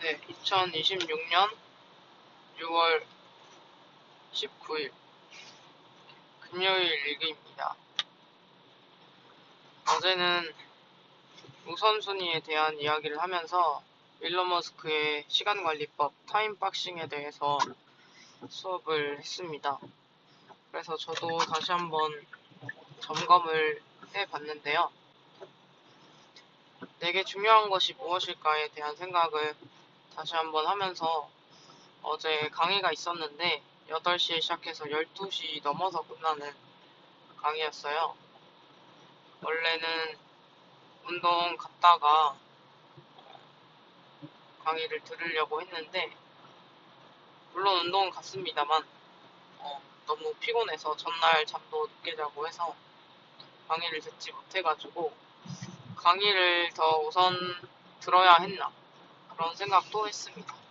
네, 2026년 6월 19일 금요일 일기입니다. 어제는 우선순위에 대한 이야기를 하면서 일론 머스크의 시간관리법 타임박싱에 대해서 수업을 했습니다. 그래서 저도 다시 한번 점검을 해봤는데요. 내게 중요한 것이 무엇일까에 대한 생각을 다시 한번 하면서 어제 강의가 있었는데 8시에 시작해서 12시 넘어서 끝나는 강의였어요. 원래는 운동 갔다가 강의를 들으려고 했는데 물론 운동은 갔습니다만 너무 피곤해서 전날 잠도 늦게 자고 해서 강의를 듣지 못해가지고 강의를 더 우선 들어야 했나 그런 생각도 했습니다.